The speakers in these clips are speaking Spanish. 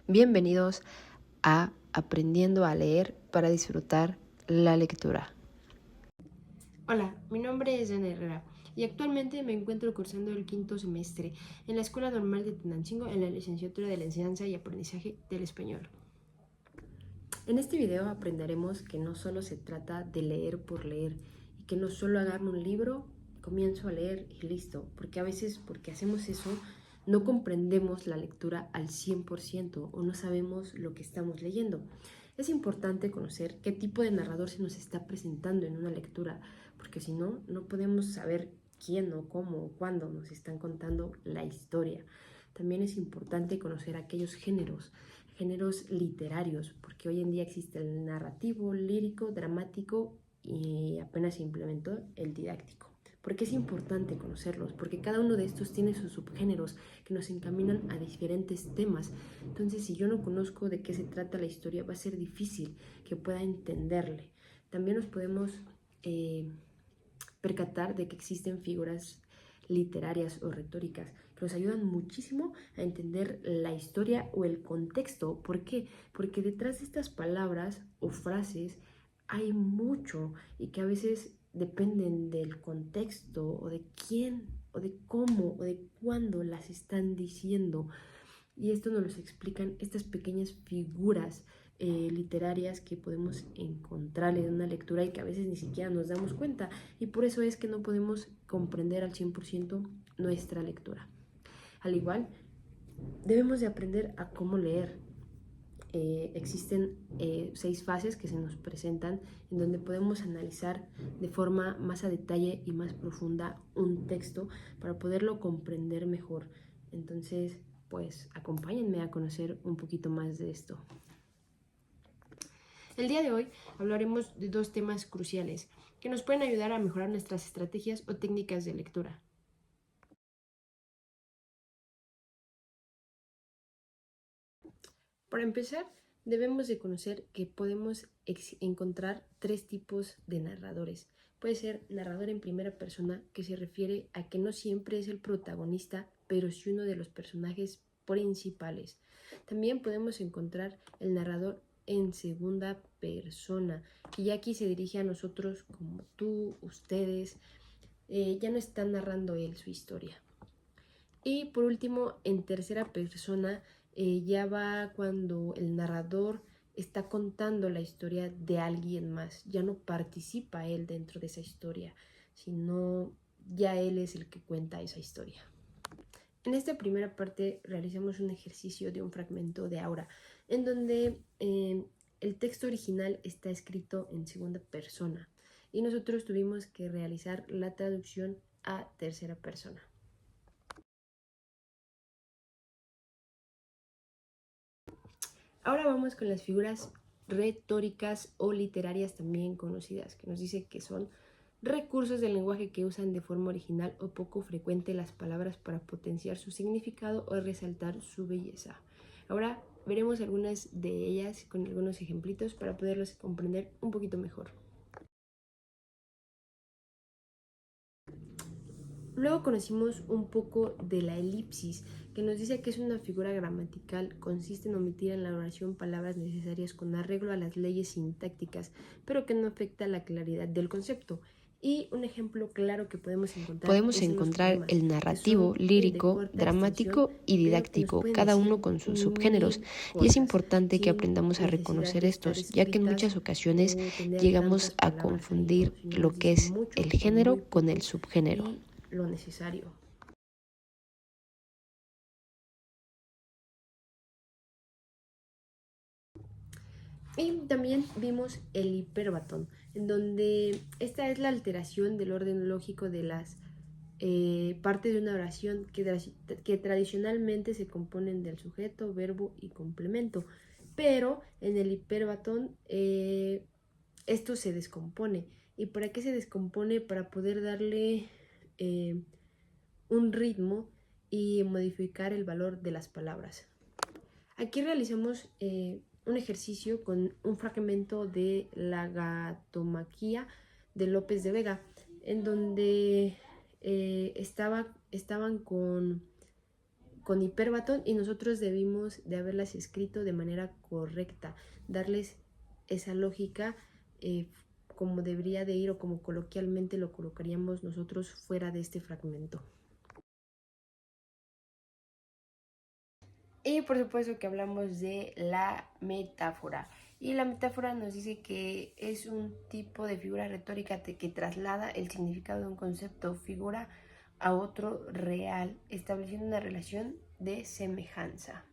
Bienvenidos a Aprendiendo a leer para disfrutar la lectura. Hola, mi nombre es Ana Herrera y actualmente me encuentro cursando el 5º semestre en la Escuela Normal de Tenancingo en la licenciatura de la Enseñanza y Aprendizaje del Español. En este video aprenderemos que no solo se trata de leer por leer y que no solo agarro un libro, comienzo a leer y listo, porque a veces porque hacemos eso no comprendemos la lectura al 100% o no sabemos lo que estamos leyendo. Es importante conocer qué tipo de narrador se nos está presentando en una lectura, porque si no, no podemos saber quién o cómo o cuándo nos están contando la historia. También es importante conocer aquellos géneros literarios, porque hoy en día existe el narrativo, lírico, dramático y apenas se implementó el didáctico. ¿Por qué es importante conocerlos? Porque cada uno de estos tiene sus subgéneros que nos encaminan a diferentes temas. Entonces, si yo no conozco de qué se trata la historia, va a ser difícil que pueda entenderle. También nos podemos percatar de que existen figuras literarias o retóricas que nos ayudan muchísimo a entender la historia o el contexto. ¿Por qué? Porque detrás de estas palabras o frases hay mucho y que a veces dependen del contexto o de quién o de cómo o de cuándo las están diciendo. Y esto nos lo explican estas pequeñas figuras literarias que podemos encontrar en una lectura y que a veces ni siquiera nos damos cuenta. Y por eso es que no podemos comprender al 100% nuestra lectura. Al igual, debemos de aprender a cómo leer. Existen 6 fases que se nos presentan en donde podemos analizar de forma más a detalle y más profunda un texto para poderlo comprender mejor. Entonces, pues acompáñenme a conocer un poquito más de esto. El día de hoy hablaremos de 2 temas cruciales que nos pueden ayudar a mejorar nuestras estrategias o técnicas de lectura. Para empezar, debemos de conocer que podemos encontrar 3 tipos de narradores. Puede ser narrador en primera persona, que se refiere a que no siempre es el protagonista, pero sí uno de los personajes principales. También podemos encontrar el narrador en segunda persona, que ya aquí se dirige a nosotros como tú, ustedes, ya no está narrando él su historia. Y por último, en tercera persona, ya va cuando el narrador está contando la historia de alguien más. Ya no participa él dentro de esa historia, sino ya él es el que cuenta esa historia. En esta primera parte realizamos un ejercicio de un fragmento de Aura, en donde el texto original está escrito en segunda persona y nosotros tuvimos que realizar la traducción a tercera persona. Ahora vamos con las figuras retóricas o literarias también conocidas, que nos dice que son recursos del lenguaje que usan de forma original o poco frecuente las palabras para potenciar su significado o resaltar su belleza. Ahora veremos algunas de ellas con algunos ejemplitos para poderlos comprender un poquito mejor. Luego conocimos un poco de la elipsis, que nos dice que es una figura gramatical, consiste en omitir en la oración palabras necesarias con arreglo a las leyes sintácticas, pero que no afecta la claridad del concepto. Y un ejemplo claro que podemos encontrar Podemos es en los encontrar poemas, el que narrativo, son de lírico, corta extensión, dramático y pero que nos didáctico, pueden cada uno decir con sus subgéneros, mil y es cosas, importante que sin aprendamos a necesidad reconocer de estar estos, ya que en escritas muchas ocasiones o tener llegamos tantas a palabras ahí, ¿no? confundir Sino lo nos que dice es el mucho con muy género con el poco subgénero. y lo necesario. Y también vimos el hiperbatón, en donde esta es la alteración del orden lógico de las partes de una oración que tradicionalmente se componen del sujeto, verbo y complemento. Pero en el hiperbatón esto se descompone. ¿Y para qué se descompone? Para poder darle un ritmo y modificar el valor de las palabras. Aquí realizamos un ejercicio con un fragmento de la Gatomaquía de López de Vega, en donde estaban con con hiperbatón y nosotros debimos de haberlas escrito de manera correcta, darles esa lógica como debería de ir o como coloquialmente lo colocaríamos nosotros fuera de este fragmento. Y por supuesto que hablamos de la metáfora. Y la metáfora nos dice que es un tipo de figura retórica que traslada el significado de un concepto o figura a otro real, estableciendo una relación de semejanza.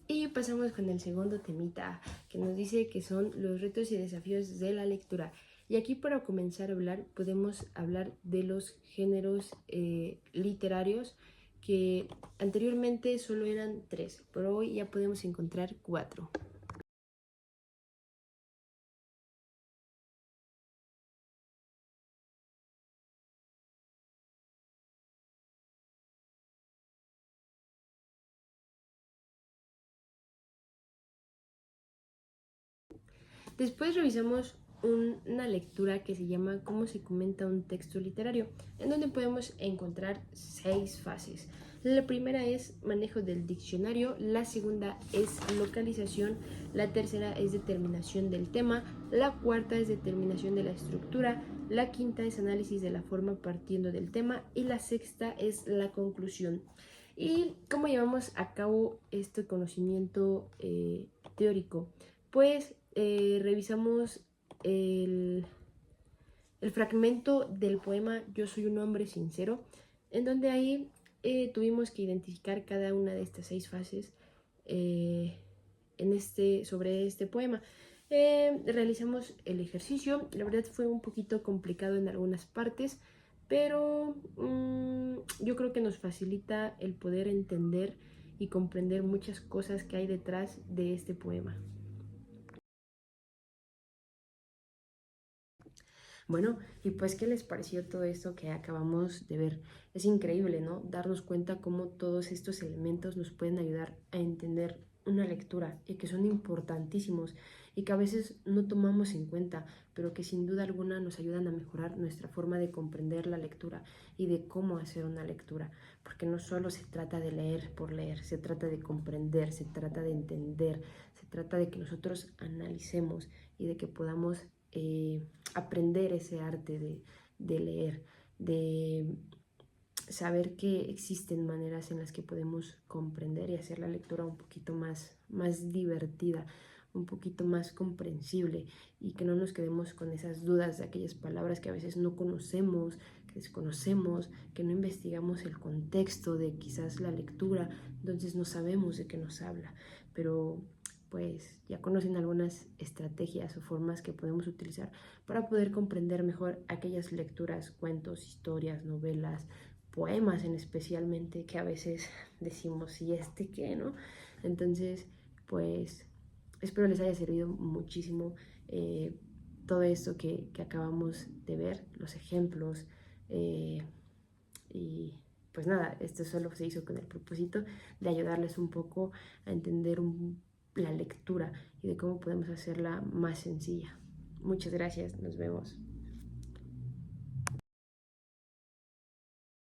Y pasamos con el segundo temita, que nos dice que son los retos y desafíos de la lectura. Y aquí para comenzar a hablar, podemos hablar de los géneros literarios, que anteriormente solo eran 3, pero hoy ya podemos encontrar 4. Después revisamos una lectura que se llama Cómo se comenta un texto literario, en donde podemos encontrar 6 fases. La primera es manejo del diccionario, la segunda es localización, la tercera es determinación del tema, la cuarta es determinación de la estructura, la quinta es análisis de la forma partiendo del tema y la sexta es la conclusión. ¿Y cómo llevamos a cabo este conocimiento teórico? Pues revisamos el fragmento del poema Yo soy un hombre sincero, en donde ahí tuvimos que identificar cada una de estas 6 fases sobre este poema. Realizamos el ejercicio, la verdad fue un poquito complicado en algunas partes, pero yo creo que nos facilita el poder entender y comprender muchas cosas que hay detrás de este poema. Bueno, y pues, ¿qué les pareció todo esto que acabamos de ver? Es increíble, ¿no? Darnos cuenta cómo todos estos elementos nos pueden ayudar a entender una lectura y que son importantísimos y que a veces no tomamos en cuenta, pero que sin duda alguna nos ayudan a mejorar nuestra forma de comprender la lectura y de cómo hacer una lectura, porque no solo se trata de leer por leer, se trata de comprender, se trata de entender, se trata de que nosotros analicemos y de que podamos aprender ese arte de leer, de saber que existen maneras en las que podemos comprender y hacer la lectura un poquito más divertida, un poquito más comprensible y que no nos quedemos con esas dudas de aquellas palabras que a veces no conocemos, que desconocemos, que no investigamos el contexto de quizás la lectura, entonces no sabemos de qué nos habla, pero pues ya conocen algunas estrategias o formas que podemos utilizar para poder comprender mejor aquellas lecturas, cuentos, historias, novelas, poemas en especialmente, que a veces decimos, ¿y este qué, no? Entonces, pues espero les haya servido muchísimo todo esto que acabamos de ver, los ejemplos, y pues nada, esto solo se hizo con el propósito de ayudarles un poco a entender la lectura y de cómo podemos hacerla más sencilla. Muchas gracias, nos vemos.